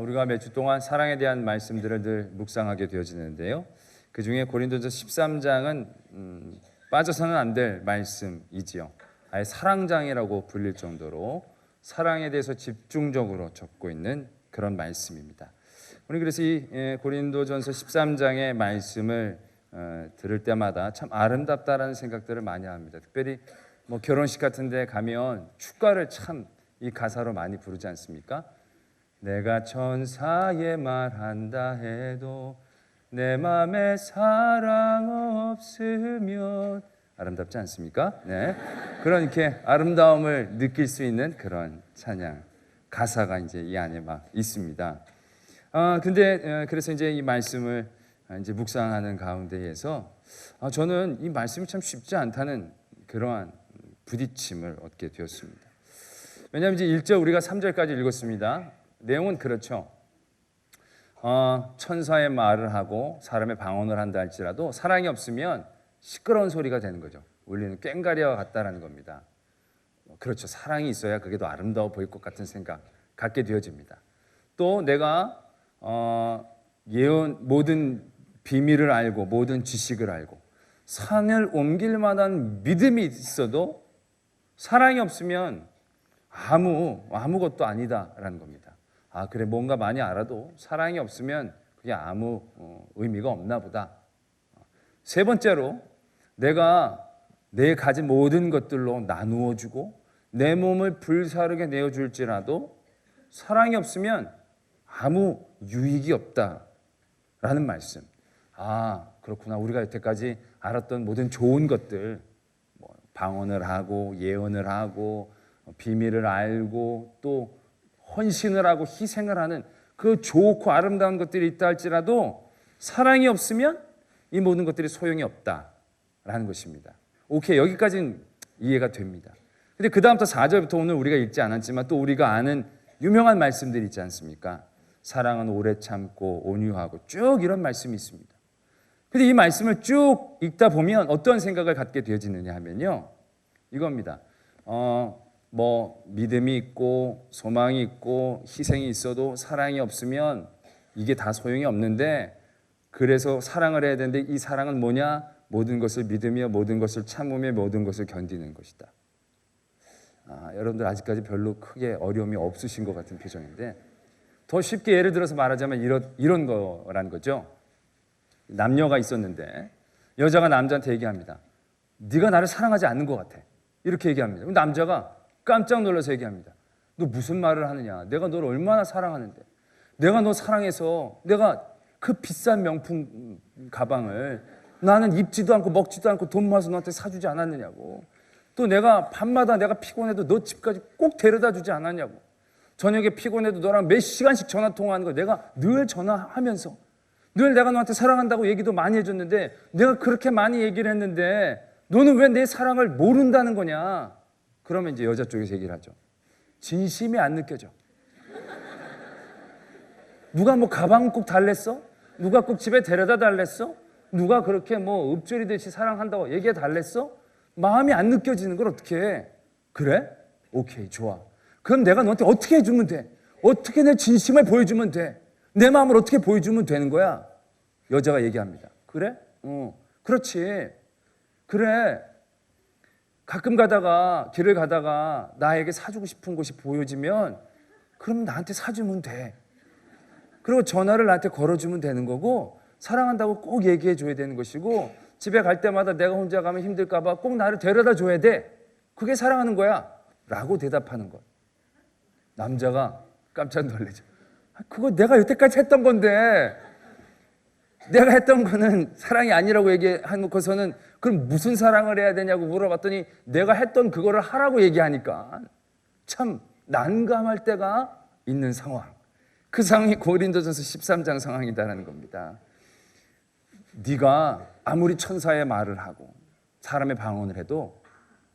우리가 몇 주 동안 사랑에 대한 말씀들을 늘 묵상하게 되어지는데요. 그 중에 고린도전서 13장은 빠져서는 안 될 말씀이지요. 아예 사랑장이라고 불릴 정도로 사랑에 대해서 집중적으로 적고 있는 그런 말씀입니다. 우리 그래서 이 고린도전서 13장의 말씀을 들을 때마다 참 아름답다라는 생각들을 많이 합니다. 특별히 뭐 결혼식 같은 데 가면 축가를 참 이 가사로 많이 부르지 않습니까? 내가 천사의 말한다 해도 내 맘에 사랑 없으면, 아름답지 않습니까? 네. 그런 이렇게 아름다움을 느낄 수 있는 그런 찬양 가사가 이제 이 안에 막 있습니다. 근데 그래서 이제 이 말씀을 이제 묵상하는 가운데에서 저는 이 말씀이 참 쉽지 않다는 그러한 부딪힘을 얻게 되었습니다. 왜냐하면 이제 1절 우리가 3절까지 읽었습니다. 내용은 그렇죠. 천사의 말을 하고 사람의 방언을 한다 할지라도 사랑이 없으면 시끄러운 소리가 되는 거죠. 울리는 꽹과리와 같다라는 겁니다. 그렇죠. 사랑이 있어야 그게 더 아름다워 보일 것 같은 생각 갖게 되어집니다. 또 내가 모든 비밀을 알고 모든 지식을 알고 산을 옮길 만한 믿음이 있어도 사랑이 없으면 아무것도 아니다라는 겁니다. 그래, 뭔가 많이 알아도 사랑이 없으면 그게 아무 의미가 없나 보다. 세 번째로, 내가 내 가진 모든 것들로 나누어 주고 내 몸을 불사르게 내어줄지라도 사랑이 없으면 아무 유익이 없다라는 말씀. 그렇구나. 우리가 여태까지 알았던 모든 좋은 것들, 방언을 하고 예언을 하고 비밀을 알고 또 헌신을 하고 희생을 하는 그 좋고 아름다운 것들이 있다 할지라도 사랑이 없으면 이 모든 것들이 소용이 없다라는 것입니다. 오케이, 여기까지는 이해가 됩니다. 근데 그 다음부터 4절부터 오늘 우리가 읽지 않았지만 또 우리가 아는 유명한 말씀들이 있지 않습니까? 사랑은 오래 참고 온유하고 쭉 이런 말씀이 있습니다. 근데 이 말씀을 쭉 읽다 보면 어떤 생각을 갖게 되어지느냐 하면요, 이겁니다. 믿음이 있고 소망이 있고 희생이 있어도 사랑이 없으면 이게 다 소용이 없는데, 그래서 사랑을 해야 되는데 이 사랑은 뭐냐? 모든 것을 믿으며 모든 것을 참으며 모든 것을 견디는 것이다. 여러분들 아직까지 별로 크게 어려움이 없으신 것 같은 표정인데, 더 쉽게 예를 들어서 말하자면 이런 거라는 거죠. 남녀가 있었는데 여자가 남자한테 얘기합니다. 네가 나를 사랑하지 않는 것 같아. 이렇게 얘기합니다. 남자가 깜짝 놀라서 얘기합니다. 너 무슨 말을 하느냐? 내가 너를 얼마나 사랑하는데, 내가 너 사랑해서 내가 그 비싼 명품 가방을 나는 입지도 않고 먹지도 않고 돈 모아서 너한테 사주지 않았느냐고. 또 내가 밤마다 내가 피곤해도 너 집까지 꼭 데려다 주지 않았냐고. 저녁에 피곤해도 너랑 몇 시간씩 전화 통화하는 거 내가 늘 전화하면서 늘 내가 너한테 사랑한다고 얘기도 많이 해줬는데, 내가 그렇게 많이 얘기를 했는데 너는 왜 내 사랑을 모른다는 거냐? 그러면 이제 여자 쪽에서 얘기를 하죠. 진심이 안 느껴져. 누가 가방 꼭 달랬어? 누가 꼭 집에 데려다 달랬어? 누가 그렇게 읊조리듯이 사랑한다고 얘기해 달랬어? 마음이 안 느껴지는 걸 어떻게 해? 그래? 오케이, 좋아. 그럼 내가 너한테 어떻게 해주면 돼? 어떻게 내 진심을 보여주면 돼? 내 마음을 어떻게 보여주면 되는 거야? 여자가 얘기합니다. 그래? 그렇지. 그래. 가끔 길을 가다가 나에게 사주고 싶은 것이 보여지면 그럼 나한테 사주면 돼. 그리고 전화를 나한테 걸어주면 되는 거고, 사랑한다고 꼭 얘기해 줘야 되는 것이고, 집에 갈 때마다 내가 혼자 가면 힘들까 봐 꼭 나를 데려다 줘야 돼. 그게 사랑하는 거야 라고 대답하는 것. 남자가 깜짝 놀라죠. 그거 내가 여태까지 했던 건데, 내가 했던 거는 사랑이 아니라고 얘기해놓고서는 그럼 무슨 사랑을 해야 되냐고 물어봤더니 내가 했던 그거를 하라고 얘기하니까 참 난감할 때가 있는 상황. 그 상황이 고린도전서 13장 상황이다라는 겁니다. 네가 아무리 천사의 말을 하고 사람의 방언을 해도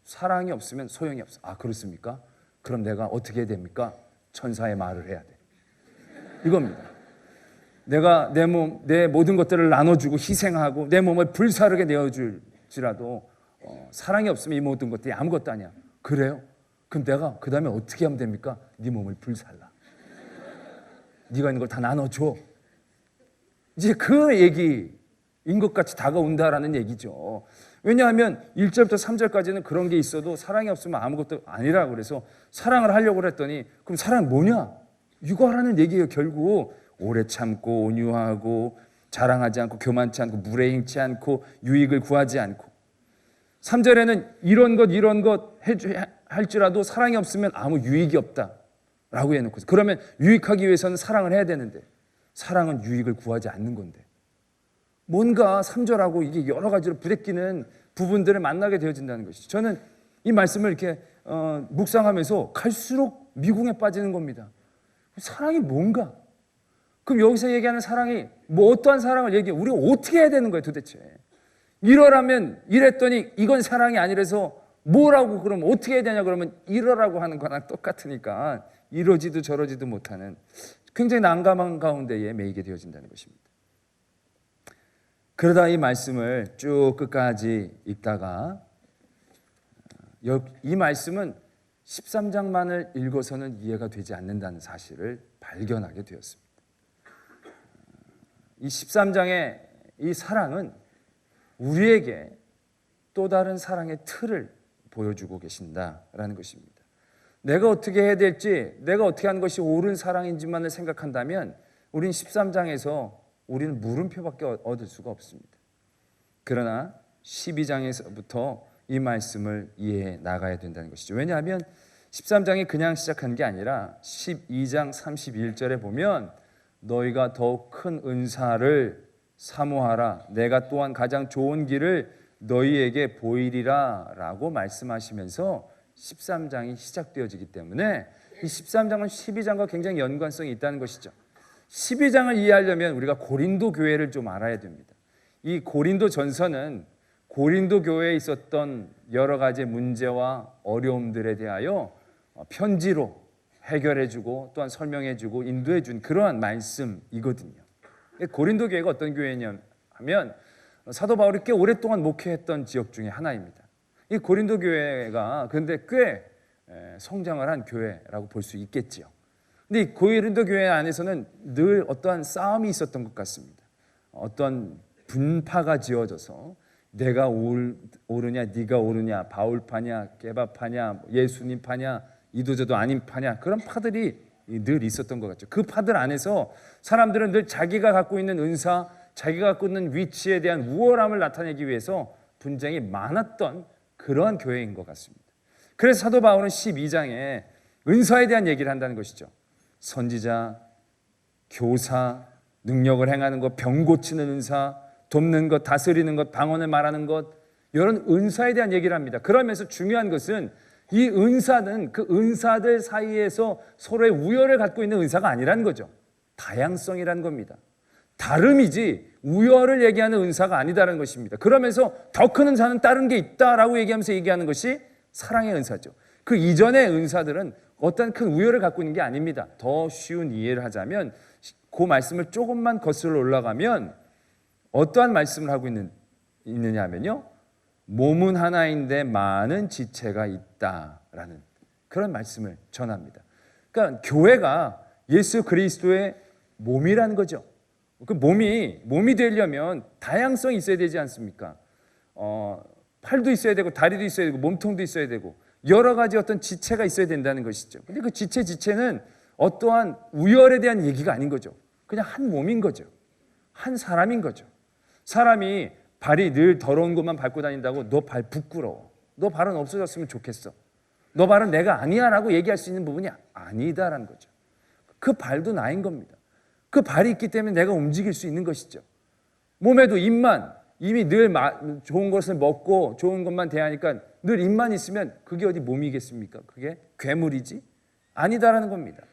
사랑이 없으면 소용이 없어. 그렇습니까? 그럼 내가 어떻게 해야 됩니까? 천사의 말을 해야 돼. 이겁니다. 내가 내 모든 것들을 나눠주고 희생하고 내 몸을 불사르게 내어줄지라도 사랑이 없으면 이 모든 것들이 아무것도 아니야. 그래요? 그럼 내가 그 다음에 어떻게 하면 됩니까? 네 몸을 불살라. 네가 있는 걸 다 나눠줘. 이제 그 얘기인 것 같이 다가온다라는 얘기죠. 왜냐하면 1절부터 3절까지는 그런 게 있어도 사랑이 없으면 아무것도 아니라고 그래서 사랑을 하려고 그랬더니 그럼 사랑 뭐냐? 이거 하라는 얘기예요. 결국 오래 참고 온유하고 자랑하지 않고 교만치 않고 무례행치 않고 유익을 구하지 않고 3절에는 이런 것 할지라도 사랑이 없으면 아무 유익이 없다라고 해놓고 그러면 유익하기 위해서는 사랑을 해야 되는데 사랑은 유익을 구하지 않는 건데 뭔가 3절하고 이게 여러 가지로 부대끼는 부분들을 만나게 되어진다는 것이죠. 저는 이 말씀을 이렇게 묵상하면서 갈수록 미궁에 빠지는 겁니다. 사랑이 뭔가? 그럼 여기서 얘기하는 사랑이 뭐 어떠한 사랑을 얘기해? 우리가 어떻게 해야 되는 거예요 도대체? 이러라면 이랬더니 이건 사랑이 아니라서 뭐라고 그러면 어떻게 해야 되냐 그러면 이러라고 하는 거랑 똑같으니까 이러지도 저러지도 못하는 굉장히 난감한 가운데에 매이게 되어진다는 것입니다. 그러다 이 말씀을 쭉 끝까지 읽다가 이 말씀은 13장만을 읽어서는 이해가 되지 않는다는 사실을 발견하게 되었습니다. 이 13장의 이 사랑은 우리에게 또 다른 사랑의 틀을 보여주고 계신다라는 것입니다. 내가 어떻게 해야 될지, 내가 어떻게 하는 것이 옳은 사랑인지만을 생각한다면 우린 13장에서 우리는 물음표밖에 얻을 수가 없습니다. 그러나 12장에서부터 이 말씀을 이해해 나가야 된다는 것이죠. 왜냐하면 13장이 그냥 시작한 게 아니라 12장 31절에 보면 너희가 더욱 큰 은사를 사모하라. 내가 또한 가장 좋은 길을 너희에게 보이리라 라고 말씀하시면서 13장이 시작되어지기 때문에 이 13장은 12장과 굉장히 연관성이 있다는 것이죠. 12장을 이해하려면 우리가 고린도 교회를 좀 알아야 됩니다. 이 고린도 전서는 고린도 교회에 있었던 여러 가지 문제와 어려움들에 대하여 편지로 해결해주고 또한 설명해주고 인도해준 그러한 말씀이거든요. 고린도 교회가 어떤 교회냐면 사도 바울이 꽤 오랫동안 목회했던 지역 중에 하나입니다. 이 고린도 교회가 그런데 꽤 성장을 한 교회라고 볼 수 있겠지요. 근데 이 고린도 교회 안에서는 늘 어떠한 싸움이 있었던 것 같습니다. 어떤 분파가 지어져서 내가 옳으냐 네가 옳으냐 바울파냐 게바파냐 예수님파냐 이도저도 아닌 파냐 그런 파들이 늘 있었던 것 같죠. 그 파들 안에서 사람들은 늘 자기가 갖고 있는 은사 자기가 갖고 있는 위치에 대한 우월함을 나타내기 위해서 분쟁이 많았던 그러한 교회인 것 같습니다. 그래서 사도 바울은 12장에 은사에 대한 얘기를 한다는 것이죠. 선지자, 교사, 능력을 행하는 것, 병 고치는 은사, 돕는 것, 다스리는 것, 방언을 말하는 것 이런 은사에 대한 얘기를 합니다. 그러면서 중요한 것은 이 은사는 그 은사들 사이에서 서로의 우열을 갖고 있는 은사가 아니라는 거죠. 다양성이라는 겁니다. 다름이지 우열을 얘기하는 은사가 아니다라는 것입니다. 그러면서 더 큰 은사는 다른 게 있다라고 얘기하면서 얘기하는 것이 사랑의 은사죠. 그 이전의 은사들은 어떤 큰 우열을 갖고 있는 게 아닙니다. 더 쉬운 이해를 하자면 그 말씀을 조금만 거슬러 올라가면 어떠한 말씀을 하고 있느냐 하면요. 몸은 하나인데 많은 지체가 있다라는 그런 말씀을 전합니다. 그러니까 교회가 예수 그리스도의 몸이라는 거죠. 그 몸이 되려면 다양성이 있어야 되지 않습니까? 팔도 있어야 되고 다리도 있어야 되고 몸통도 있어야 되고 여러 가지 어떤 지체가 있어야 된다는 것이죠. 근데 그 지체는 어떠한 우열에 대한 얘기가 아닌 거죠. 그냥 한 몸인 거죠. 한 사람인 거죠. 사람이 발이 늘 더러운 것만 밟고 다닌다고 너 발 부끄러워. 너 발은 없어졌으면 좋겠어. 너 발은 내가 아니야 라고 얘기할 수 있는 부분이 아니다라는 거죠. 그 발도 나인 겁니다. 그 발이 있기 때문에 내가 움직일 수 있는 것이죠. 몸에도 입만 이미 늘 좋은 것을 먹고 좋은 것만 대하니까 늘 입만 있으면 그게 어디 몸이겠습니까? 그게 괴물이지? 아니다라는 겁니다.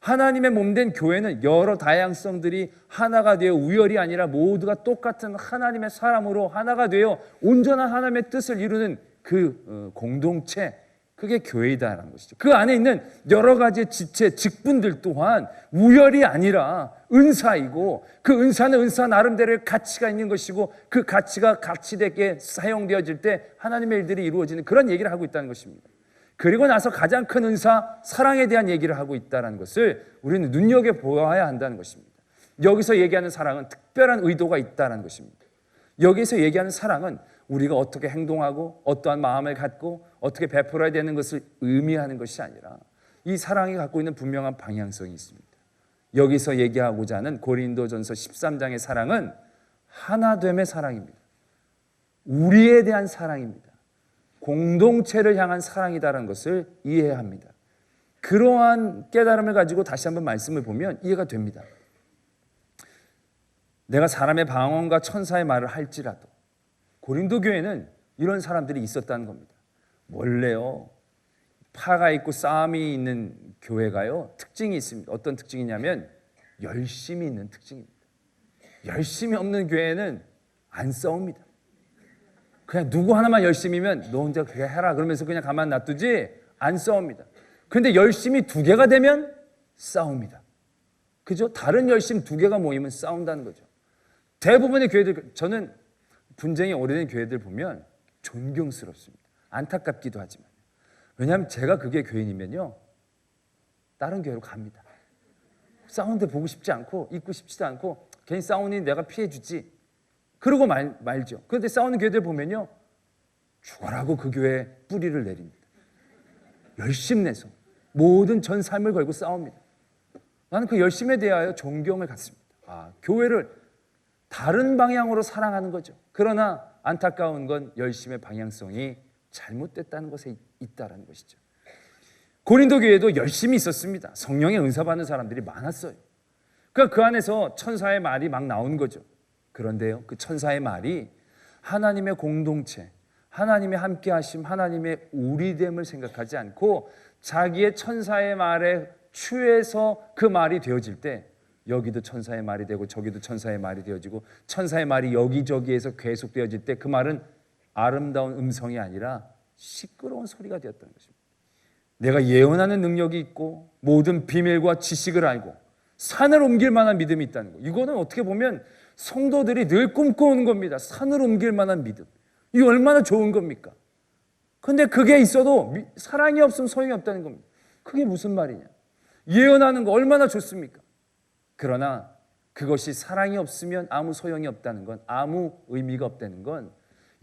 하나님의 몸된 교회는 여러 다양성들이 하나가 되어 우열이 아니라 모두가 똑같은 하나님의 사람으로 하나가 되어 온전한 하나님의 뜻을 이루는 그 공동체, 그게 교회이다라는 것이죠. 그 안에 있는 여러 가지 지체, 직분들 또한 우열이 아니라 은사이고 그 은사는 은사 나름대로의 가치가 있는 것이고 그 가치가 가치되게 사용되어질 때 하나님의 일들이 이루어지는 그런 얘기를 하고 있다는 것입니다. 그리고 나서 가장 큰 은사, 사랑에 대한 얘기를 하고 있다는 것을 우리는 눈여겨보아야 한다는 것입니다. 여기서 얘기하는 사랑은 특별한 의도가 있다는 것입니다. 여기서 얘기하는 사랑은 우리가 어떻게 행동하고 어떠한 마음을 갖고 어떻게 베풀어야 되는 것을 의미하는 것이 아니라 이 사랑이 갖고 있는 분명한 방향성이 있습니다. 여기서 얘기하고자 하는 고린도전서 13장의 사랑은 하나됨의 사랑입니다. 우리에 대한 사랑입니다. 공동체를 향한 사랑이다라는 것을 이해해야 합니다. 그러한 깨달음을 가지고 다시 한번 말씀을 보면 이해가 됩니다. 내가 사람의 방언과 천사의 말을 할지라도 고린도 교회는 이런 사람들이 있었다는 겁니다. 원래요, 파가 있고 싸움이 있는 교회가요, 특징이 있습니다. 어떤 특징이냐면 열심이 있는 특징입니다. 열심이 없는 교회는 안 싸웁니다. 그냥 누구 하나만 열심이면 너 혼자 그렇게 해라 그러면서 그냥 가만 놔두지 안 싸웁니다. 그런데 열심이 두 개가 되면 싸웁니다. 그죠? 다른 열심 두 개가 모이면 싸운다는 거죠. 대부분의 교회들, 저는 분쟁이 오래된 교회들 보면 존경스럽습니다. 안타깝기도 하지만. 왜냐하면 제가 그게 교인이면요, 다른 교회로 갑니다. 싸우는데 보고 싶지 않고 있고 싶지도 않고 괜히 싸우니 내가 피해주지. 그러고 말죠. 그런데 싸우는 교회들 보면요, 죽어라고 그 교회에 뿌리를 내립니다. 열심 내서 모든 전 삶을 걸고 싸웁니다. 나는 그 열심에 대하여 존경을 갖습니다. 교회를 다른 방향으로 사랑하는 거죠. 그러나 안타까운 건 열심의 방향성이 잘못됐다는 것에 있다는 것이죠. 고린도 교회도 열심히 있었습니다. 성령의 은사 받는 사람들이 많았어요. 그러니까 그 안에서 천사의 말이 막 나오는 거죠. 그런데요, 그 천사의 말이 하나님의 공동체, 하나님의 함께하심, 하나님의 우리됨을 생각하지 않고 자기의 천사의 말에 취해서 그 말이 되어질 때 여기도 천사의 말이 되고 저기도 천사의 말이 되어지고 천사의 말이 여기저기에서 계속 되어질 때 그 말은 아름다운 음성이 아니라 시끄러운 소리가 되었다는 것입니다. 내가 예언하는 능력이 있고 모든 비밀과 지식을 알고 산을 옮길 만한 믿음이 있다는 거. 이거는 어떻게 보면 성도들이 늘 꿈꿔오는 겁니다. 산을 옮길 만한 믿음. 이게 얼마나 좋은 겁니까? 그런데 그게 있어도 사랑이 없으면 소용이 없다는 겁니다. 그게 무슨 말이냐? 예언하는 거 얼마나 좋습니까? 그러나 그것이 사랑이 없으면 아무 소용이 없다는 건, 아무 의미가 없다는 건,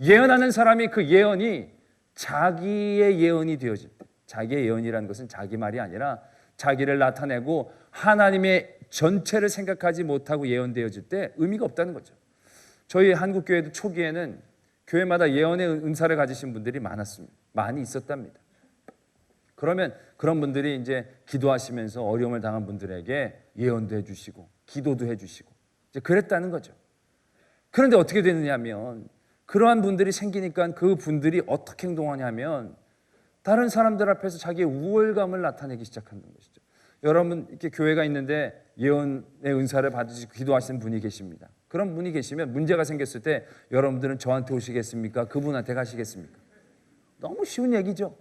예언하는 사람이 그 예언이 자기의 예언이 되어질 때, 자기의 예언이라는 것은 자기 말이 아니라 자기를 나타내고 하나님의 전체를 생각하지 못하고 예언되어질 때 의미가 없다는 거죠. 저희 한국교회도 초기에는 교회마다 예언의 은사를 가지신 분들이 많았습니다. 많이 있었답니다. 그러면 그런 분들이 이제 기도하시면서 어려움을 당한 분들에게 예언도 해주시고 기도도 해주시고 이제 그랬다는 거죠. 그런데 어떻게 되느냐면 그러한 분들이 생기니까 그 분들이 어떻게 행동하냐면 다른 사람들 앞에서 자기의 우월감을 나타내기 시작하는 것이죠. 여러분 이렇게 교회가 있는데 예언의 은사를 받으시고 기도하시는 분이 계십니다. 그런 분이 계시면 문제가 생겼을 때 여러분들은 저한테 오시겠습니까? 그분한테 가시겠습니까? 너무 쉬운 얘기죠.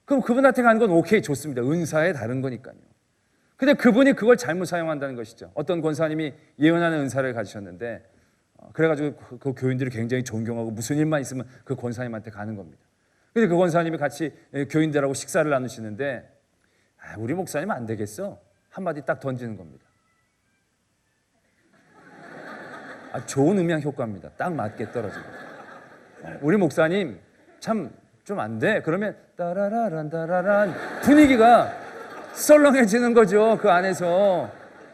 그럼 그분한테 가는 건 오케이, 좋습니다. 은사에 다른 거니까요. 근데 그분이 그걸 잘못 사용한다는 것이죠. 어떤 권사님이 예언하는 은사를 가지셨는데 그래가지고 그 교인들이 굉장히 존경하고 무슨 일만 있으면 그 권사님한테 가는 겁니다. 근데 그 권사님이 같이 교인들하고 식사를 나누시는데 우리 목사님 안 되겠어? 한마디 딱 던지는 겁니다. 좋은 음향 효과입니다. 딱 맞게 떨어지고. 우리 목사님 참 좀 안 돼. 그러면 따라라란 따라란 분위기가 썰렁해지는 거죠. 그 안에서.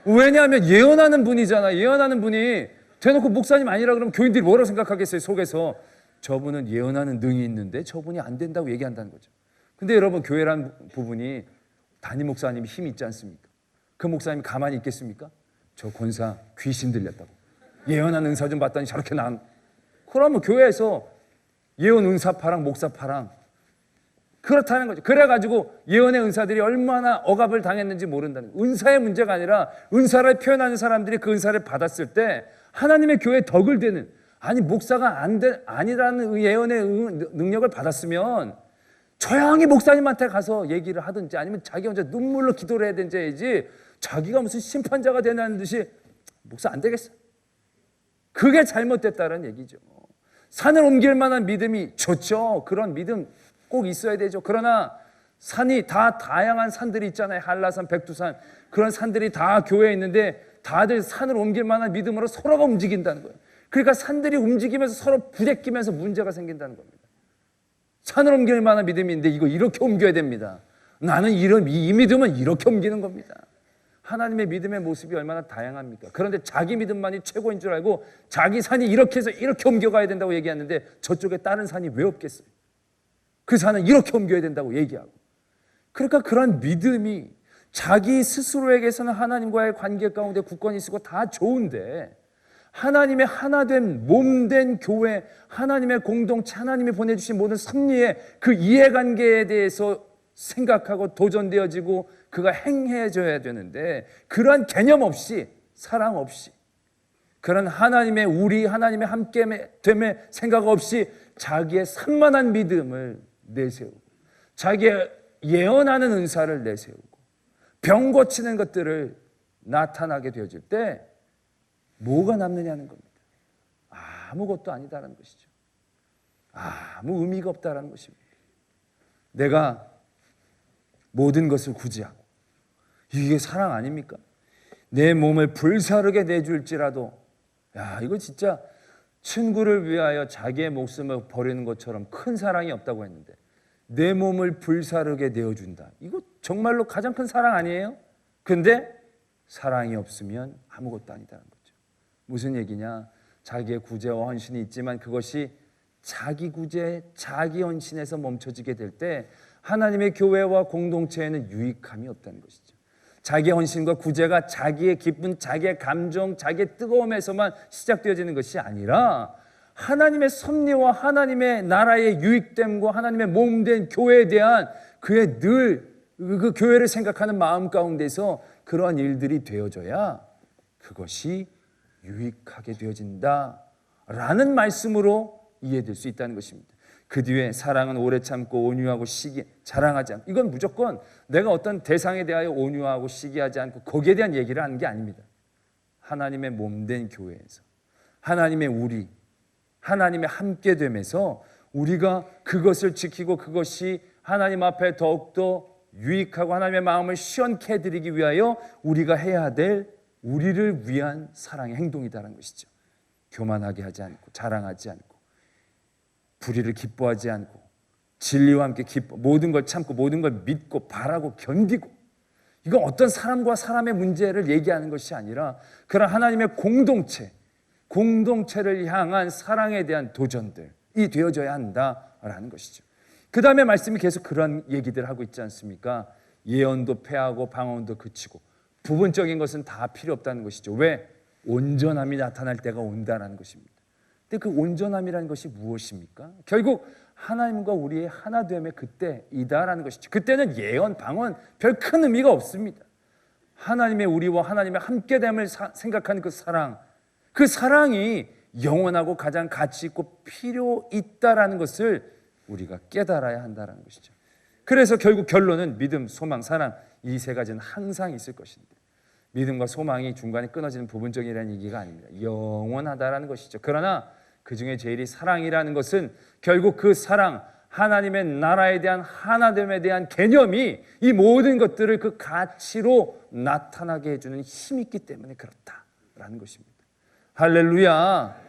왜냐하면 예언하는 분이잖아. 예언하는 분이 대놓고 목사님 아니라 그러면 교인들이 뭐라고 생각하겠어요? 속에서. 저분은 예언하는 능이 있는데 저분이 안 된다고 얘기한다는 거죠. 근데 여러분 교회란 부분이 담임 목사님이 힘이 있지 않습니까? 그 목사님이 가만히 있겠습니까? 저 권사 귀신 들렸다고. 예언하는 은사 좀 봤더니 저렇게 그러면 교회에서 예언 은사파랑 목사파랑 그렇다는 거죠. 그래가지고 예언의 은사들이 얼마나 억압을 당했는지 모른다는 거예요. 은사의 문제가 아니라 은사를 표현하는 사람들이 그 은사를 받았을 때 하나님의 교회에 덕을 되는, 아니 목사가 아니라는 예언의 능력을 받았으면 조용히 목사님한테 가서 얘기를 하든지 아니면 자기 혼자 눈물로 기도를 해야 되지, 자기가 무슨 심판자가 되는 듯이 목사 안 되겠어. 그게 잘못됐다는 얘기죠. 산을 옮길 만한 믿음이 좋죠. 그런 믿음 꼭 있어야 되죠. 그러나 산이 다 다양한 산들이 있잖아요. 한라산, 백두산, 그런 산들이 다 교회에 있는데 다들 산을 옮길 만한 믿음으로 서로가 움직인다는 거예요. 그러니까 산들이 움직이면서 서로 부대끼면서 문제가 생긴다는 겁니다. 산을 옮길 만한 믿음인데 이거 이렇게 옮겨야 됩니다. 나는 이 믿음은 이렇게 옮기는 겁니다. 하나님의 믿음의 모습이 얼마나 다양합니까? 그런데 자기 믿음만이 최고인 줄 알고 자기 산이 이렇게 해서 이렇게 옮겨가야 된다고 얘기하는데 저쪽에 다른 산이 왜 없겠어요? 그 산은 이렇게 옮겨야 된다고 얘기하고. 그러니까 그런 믿음이 자기 스스로에게서는 하나님과의 관계 가운데 굳건히 있고 다 좋은데 하나님의 하나된 몸된 교회, 하나님의 공동체, 하나님이 보내주신 모든 섭리의 그 이해관계에 대해서 생각하고 도전되어지고 그가 행해져야 되는데 그러한 개념 없이, 사랑 없이, 그런 하나님의 우리, 하나님의 함께됨의 생각 없이 자기의 산만한 믿음을 내세우고 자기의 예언하는 은사를 내세우고 병 고치는 것들을 나타나게 되어질 때 뭐가 남느냐는 겁니다. 아무것도 아니다라는 것이죠. 아무 의미가 없다라는 것입니다. 내가 모든 것을 구제하고, 이게 사랑 아닙니까? 내 몸을 불사르게 내줄지라도, 이거 진짜 친구를 위하여 자기의 목숨을 버리는 것처럼 큰 사랑이 없다고 했는데 내 몸을 불사르게 내어준다. 이거 정말로 가장 큰 사랑 아니에요? 근데 사랑이 없으면 아무것도 아니다는 거죠. 무슨 얘기냐? 자기의 구제와 헌신이 있지만 그것이 자기 구제, 자기 헌신에서 멈춰지게 될 때 하나님의 교회와 공동체에는 유익함이 없다는 것이죠. 자기의 헌신과 구제가 자기의 기쁨, 자기의 감정, 자기의 뜨거움에서만 시작되어지는 것이 아니라 하나님의 섭리와 하나님의 나라의 유익됨과 하나님의 몸된 교회에 대한 그의 늘 그 교회를 생각하는 마음 가운데서 그러한 일들이 되어져야 그것이 유익하게 되어진다라는 말씀으로 이해될 수 있다는 것입니다. 그 뒤에 사랑은 오래 참고 온유하고 자랑하지 않고, 이건 무조건 내가 어떤 대상에 대하여 온유하고 시기하지 않고 거기에 대한 얘기를 하는 게 아닙니다. 하나님의 몸된 교회에서 하나님의 우리, 하나님의 함께됨에서 우리가 그것을 지키고 그것이 하나님 앞에 더욱더 유익하고 하나님의 마음을 시원케 해드리기 위하여 우리가 해야 될 우리를 위한 사랑의 행동이다라는 것이죠. 교만하게 하지 않고 자랑하지 않고 불의를 기뻐하지 않고 진리와 함께 모든 걸 참고 모든 걸 믿고 바라고 견디고, 이건 어떤 사람과 사람의 문제를 얘기하는 것이 아니라 그런 하나님의 공동체를 향한 사랑에 대한 도전들이 되어져야 한다라는 것이죠. 그 다음에 말씀이 계속 그런 얘기들을 하고 있지 않습니까? 예언도 패하고 방언도 그치고 부분적인 것은 다 필요 없다는 것이죠. 왜? 온전함이 나타날 때가 온다는 것입니다. 근데 그 온전함이라는 것이 무엇입니까? 결국 하나님과 우리의 하나됨의 그때이다라는 것이죠. 그때는 예언, 방언 별 큰 의미가 없습니다. 하나님의 우리와 하나님의 함께됨을 생각하는 그 사랑이 영원하고 가장 가치 있고 필요 있다라는 것을 우리가 깨달아야 한다는 것이죠. 그래서 결국 결론은 믿음, 소망, 사랑, 이 세 가지는 항상 있을 것인데 믿음과 소망이 중간에 끊어지는 부분적이라는 얘기가 아닙니다. 영원하다라는 것이죠. 그러나 그 중에 제일이 사랑이라는 것은 결국 그 사랑, 하나님의 나라에 대한 하나됨에 대한 개념이 이 모든 것들을 그 가치로 나타나게 해주는 힘이 있기 때문에 그렇다라는 것입니다. 할렐루야.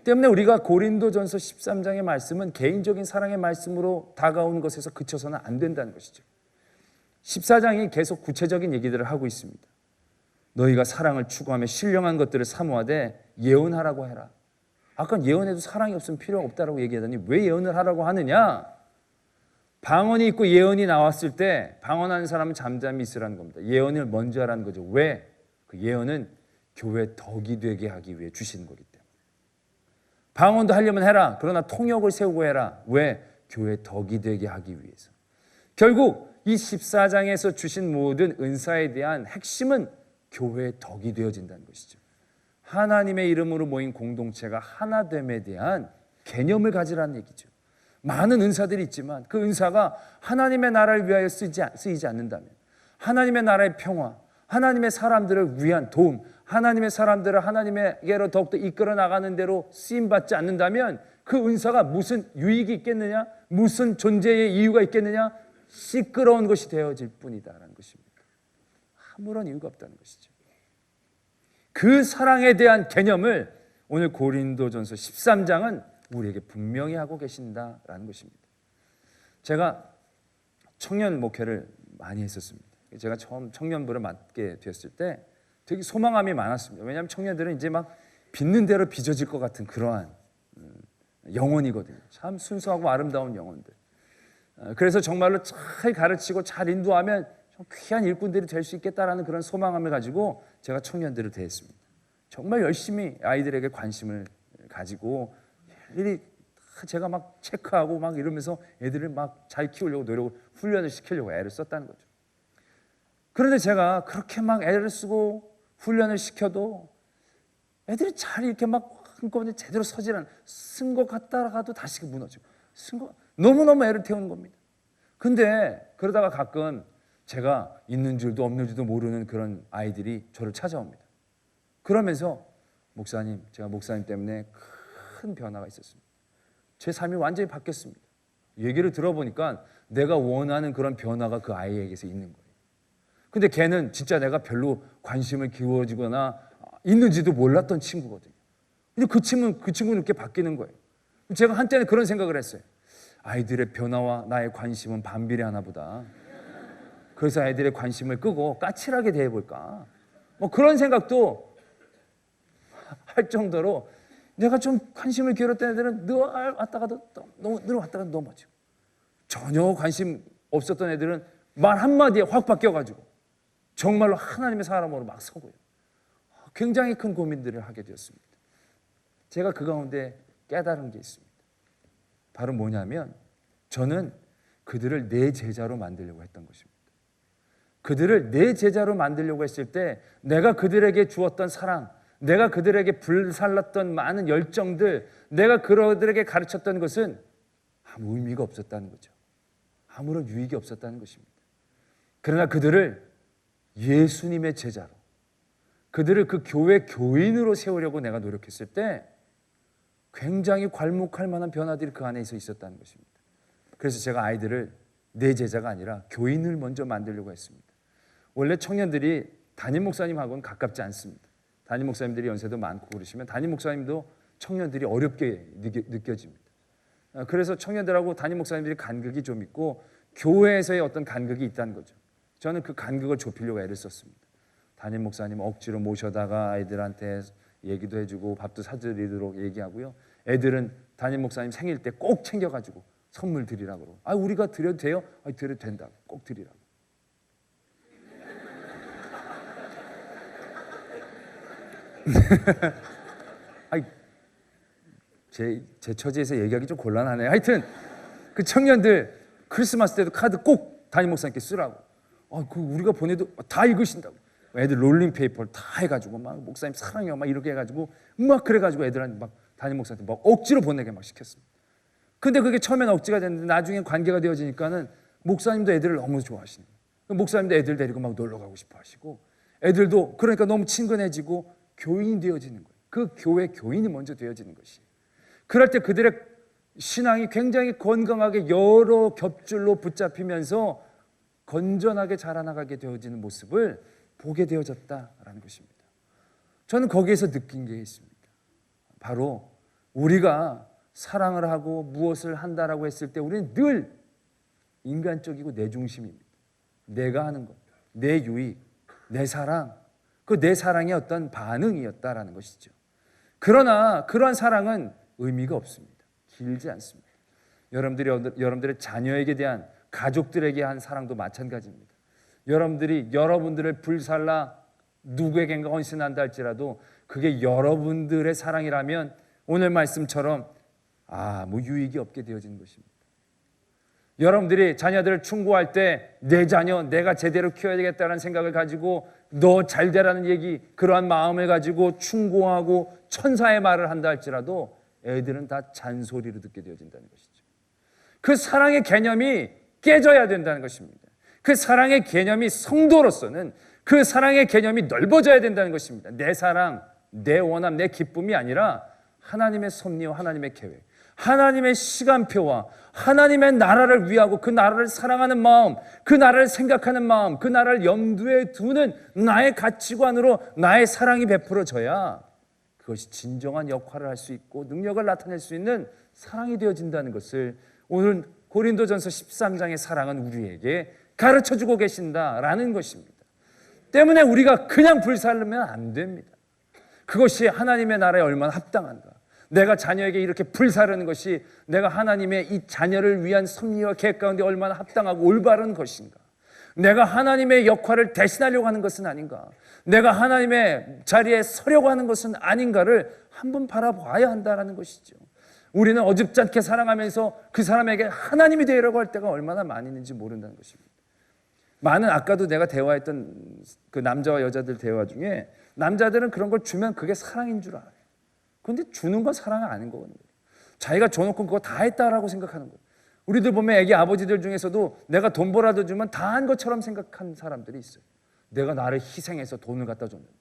때문에 우리가 고린도전서 13장의 말씀은 개인적인 사랑의 말씀으로 다가오는 것에서 그쳐서는 안 된다는 것이죠. 14장이 계속 구체적인 얘기들을 하고 있습니다. 너희가 사랑을 추구하며 신령한 것들을 사모하되 예언하라고 해라. 아까 예언해도 사랑이 없으면 필요 없다라고 얘기하더니 왜 예언을 하라고 하느냐? 방언이 있고 예언이 나왔을 때 방언하는 사람은 잠잠히 있으라는 겁니다. 예언을 먼저 하라는 거죠. 왜? 그 예언은 교회 덕이 되게 하기 위해 주시는 거기 때문에. 방언도 하려면 해라. 그러나 통역을 세우고 해라. 왜? 교회 덕이 되게 하기 위해서. 결국 이 14장에서 주신 모든 은사에 대한 핵심은 교회의 덕이 되어진다는 것이죠. 하나님의 이름으로 모인 공동체가 하나됨에 대한 개념을 가지라는 얘기죠. 많은 은사들이 있지만 그 은사가 하나님의 나라를 위하여 쓰이지 않는다면, 하나님의 나라의 평화, 하나님의 사람들을 위한 도움, 하나님의 사람들을 하나님에게로 더욱더 이끌어 나가는 대로 쓰임받지 않는다면 그 은사가 무슨 유익이 있겠느냐? 무슨 존재의 이유가 있겠느냐? 시끄러운 것이 되어질 뿐이다라는 것입니다. 아무런 이유가 없다는 것이죠. 그 사랑에 대한 개념을 오늘 고린도전서 13장은 우리에게 분명히 하고 계신다라는 것입니다. 제가 청년 목회를 많이 했었습니다. 제가 처음 청년부를 맡게 됐을 때 되게 소망함이 많았습니다. 왜냐하면 청년들은 이제 막 빚는 대로 빚어질 것 같은 그러한 영혼이거든요. 참 순수하고 아름다운 영혼들. 그래서 정말로 잘 가르치고 잘 인도하면 좀 귀한 일꾼들이 될 수 있겠다라는 그런 소망함을 가지고 제가 청년들을 대했습니다. 정말 열심히 아이들에게 관심을 가지고 일일이 제가 막 체크하고 막 이러면서 애들을 막 잘 키우려고 노력을 훈련을 시키려고 애를 썼다는 거죠. 그런데 제가 그렇게 막 애를 쓰고 훈련을 시켜도 애들이 잘 이렇게 막 한꺼번에 제대로 서질 않아. 쓴 것 같다가도 다시 무너지고 너무너무 애를 태우는 겁니다. 근데 그러다가 가끔 제가 있는 줄도 없는 줄도 모르는 그런 아이들이 저를 찾아옵니다. 그러면서 목사님, 제가 목사님 때문에 큰 변화가 있었습니다. 제 삶이 완전히 바뀌었습니다. 얘기를 들어보니까 내가 원하는 그런 변화가 그 아이에게서 있는 거예요. 근데 걔는 진짜 내가 별로 관심을 기울여지거나 있는지도 몰랐던 친구거든요. 근데 그 친구는 이렇게 바뀌는 거예요. 제가 한때는 그런 생각을 했어요. 아이들의 변화와 나의 관심은 반비례하나 보다. 그래서 아이들의 관심을 끄고 까칠하게 대해볼까. 뭐 그런 생각도 할 정도로 내가 좀 관심을 기울였던 애들은 늘 왔다가도 넘어지고, 전혀 관심 없었던 애들은 말 한마디에 확 바뀌어가지고 정말로 하나님의 사람으로 막 서고요. 굉장히 큰 고민들을 하게 되었습니다. 제가 그 가운데 깨달은 게 있습니다. 바로 뭐냐면 저는 그들을 내 제자로 만들려고 했던 것입니다. 그들을 내 제자로 만들려고 했을 때 내가 그들에게 주었던 사랑, 내가 그들에게 불살랐던 많은 열정들, 내가 그들에게 가르쳤던 것은 아무 의미가 없었다는 거죠. 아무런 유익이 없었다는 것입니다. 그러나 그들을 예수님의 제자로, 그들을 그 교회 교인으로 세우려고 내가 노력했을 때 굉장히 괄목할 만한 변화들이 그 안에서 있었다는 것입니다. 그래서 제가 아이들을 내 제자가 아니라 교인을 먼저 만들려고 했습니다. 원래 청년들이 담임 목사님하고는 가깝지 않습니다. 담임 목사님들이 연세도 많고 그러시면 담임 목사님도 청년들이 어렵게 느껴집니다. 그래서 청년들하고 담임 목사님들이 간극이 좀 있고 교회에서의 어떤 간극이 있다는 거죠. 저는 그 간극을 좁히려고 애를 썼습니다. 담임 목사님 억지로 모셔다가 아이들한테 얘기도 해주고 밥도 사드리도록 얘기하고요. 애들은 담임 목사님 생일 때 꼭 챙겨가지고 선물 드리라고. 우리가 드려도 돼요? 드려도 된다고. 꼭 드리라고. 제 처지에서 얘기하기 좀 곤란하네요. 하여튼 그 청년들 크리스마스 때도 카드 꼭 담임 목사님께 쓰라고. 그 우리가 보내도 다 읽으신다고. 애들 롤링페이퍼를 다 해가지고 막 목사님 사랑해요 막 이렇게 해가지고 막 그래가지고 애들한테 막 담임 목사한테 막 억지로 보내게 막 시켰습니다. 근데 그게 처음에는 억지가 됐는데 나중에 관계가 되어지니까는 목사님도 애들을 너무 좋아하시는 거예요. 목사님도 애들 데리고 막 놀러 가고 싶어 하시고 애들도 그러니까 너무 친근해지고 교인이 되어지는 거예요. 그 교회 교인이 먼저 되어지는 것이. 그럴 때 그들의 신앙이 굉장히 건강하게 여러 겹줄로 붙잡히면서 건전하게 자라나가게 되어지는 모습을 보게 되어졌다라는 것입니다. 저는 거기에서 느낀 게 있습니다. 바로 우리가 사랑을 하고 무엇을 한다라고 했을 때 우리는 늘 인간적이고 내 중심입니다. 내가 하는 것, 내 유익, 내 사랑, 그 내 사랑의 어떤 반응이었다라는 것이죠. 그러나 그러한 사랑은 의미가 없습니다. 길지 않습니다. 여러분들의 자녀에게 대한, 가족들에게 한 사랑도 마찬가지입니다. 여러분들이 여러분들을 불살라 누구에겐가 헌신한다 할지라도 그게 여러분들의 사랑이라면 오늘 말씀처럼 뭐 유익이 없게 되어지는 것입니다. 여러분들이 자녀들을 충고할 때 내 자녀 내가 제대로 키워야 되겠다는 생각을 가지고 너 잘 되라는 얘기, 그러한 마음을 가지고 충고하고 천사의 말을 한다 할지라도 애들은 다 잔소리로 듣게 되어진다는 것이죠. 그 사랑의 개념이 깨져야 된다는 것입니다. 그 사랑의 개념이 성도로서는, 그 사랑의 개념이 넓어져야 된다는 것입니다. 내 사랑, 내 원함, 내 기쁨이 아니라 하나님의 섭리와 하나님의 계획, 하나님의 시간표와 하나님의 나라를 위하고 그 나라를 사랑하는 마음, 그 나라를 생각하는 마음, 그 나라를 염두에 두는 나의 가치관으로 나의 사랑이 베풀어져야 그것이 진정한 역할을 할 수 있고 능력을 나타낼 수 있는 사랑이 되어진다는 것을 오늘 고린도전서 13장의 사랑은 우리에게 가르쳐주고 계신다라는 것입니다. 때문에 우리가 그냥 불살르면 안 됩니다. 그것이 하나님의 나라에 얼마나 합당한가. 내가 자녀에게 이렇게 불사르는 것이 내가 하나님의 이 자녀를 위한 섭리와 계획 가운데 얼마나 합당하고 올바른 것인가. 내가 하나님의 역할을 대신하려고 하는 것은 아닌가. 내가 하나님의 자리에 서려고 하는 것은 아닌가를 한번 바라봐야 한다는 것이죠. 우리는 어줍지 않게 사랑하면서 그 사람에게 하나님이 되려고 할 때가 얼마나 많이 있는지 모른다는 것입니다. 많은 아까도 내가 대화했던 그 남자와 여자들 대화 중에 남자들은 그런 걸 주면 그게 사랑인 줄 알아요. 그런데 주는 건 사랑이 아닌 거거든요. 자기가 줘놓고 그거 다 했다라고 생각하는 거예요. 우리들 보면 애기 아버지들 중에서도 내가 돈 벌어다 주면 다 한 것처럼 생각하는 사람들이 있어요. 내가 나를 희생해서 돈을 갖다 줬는데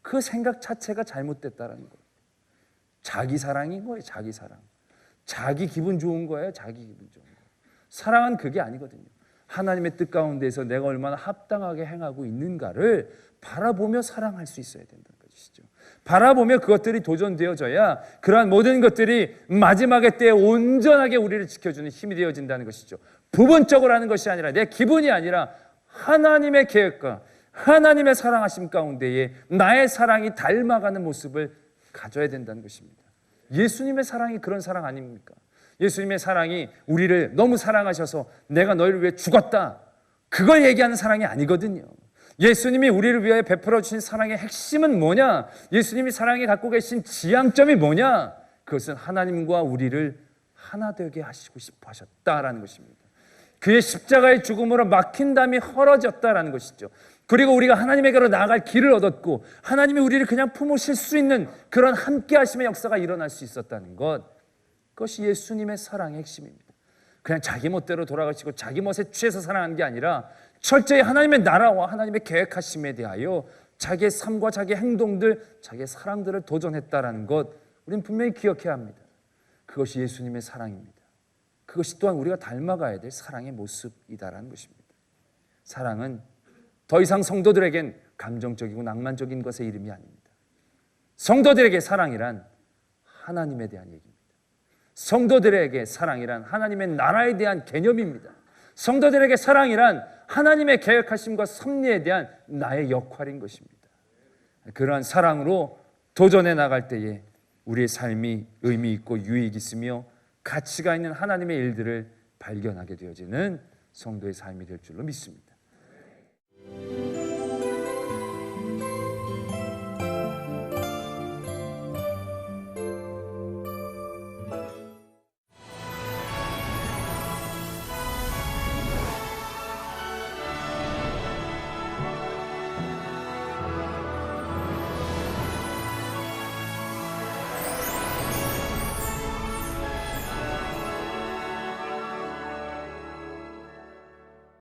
그 생각 자체가 잘못됐다라는 거예요. 자기 사랑인 거예요. 자기 사랑. 자기 기분 좋은 거예요. 자기 기분 좋은 거예요. 사랑은 그게 아니거든요. 하나님의 뜻 가운데서 내가 얼마나 합당하게 행하고 있는가를 바라보며 사랑할 수 있어야 된다는 것이죠. 바라보며 그것들이 도전되어져야 그러한 모든 것들이 마지막의 때에 온전하게 우리를 지켜주는 힘이 되어진다는 것이죠. 부분적으로 하는 것이 아니라 내 기분이 아니라 하나님의 계획과 하나님의 사랑하심 가운데에 나의 사랑이 닮아가는 모습을 가져야 된다는 것입니다. 예수님의 사랑이 그런 사랑 아닙니까? 예수님의 사랑이 우리를 너무 사랑하셔서 내가 너희를 위해 죽었다, 그걸 얘기하는 사랑이 아니거든요. 예수님이 우리를 위해 베풀어 주신 사랑의 핵심은 뭐냐? 예수님이 사랑에 갖고 계신 지향점이 뭐냐? 그것은 하나님과 우리를 하나 되게 하시고 싶어 하셨다라는 것입니다. 그의 십자가의 죽음으로 막힌 담이 헐어졌다라는 것이죠. 그리고 우리가 하나님에게로 나아갈 길을 얻었고 하나님이 우리를 그냥 품으실 수 있는 그런 함께 하심의 역사가 일어날 수 있었다는 것, 그것이 예수님의 사랑의 핵심입니다. 그냥 자기 멋대로 돌아가시고 자기 멋에 취해서 사랑하는 게 아니라 철저히 하나님의 나라와 하나님의 계획하심에 대하여 자기의 삶과 자기의 행동들, 자기의 사랑들을 도전했다라는 것, 우리는 분명히 기억해야 합니다. 그것이 예수님의 사랑입니다. 그것이 또한 우리가 닮아가야 될 사랑의 모습이다라는 것입니다. 사랑은 더 이상 성도들에겐 감정적이고 낭만적인 것의 이름이 아닙니다. 성도들에게 사랑이란 하나님에 대한 얘기입니다. 성도들에게 사랑이란 하나님의 나라에 대한 개념입니다. 성도들에게 사랑이란 하나님의 계획하심과 섭리에 대한 나의 역할인 것입니다. 그러한 사랑으로 도전해 나갈 때에 우리의 삶이 의미 있고 유익 있으며 가치가 있는 하나님의 일들을 발견하게 되어지는 성도의 삶이 될 줄로 믿습니다.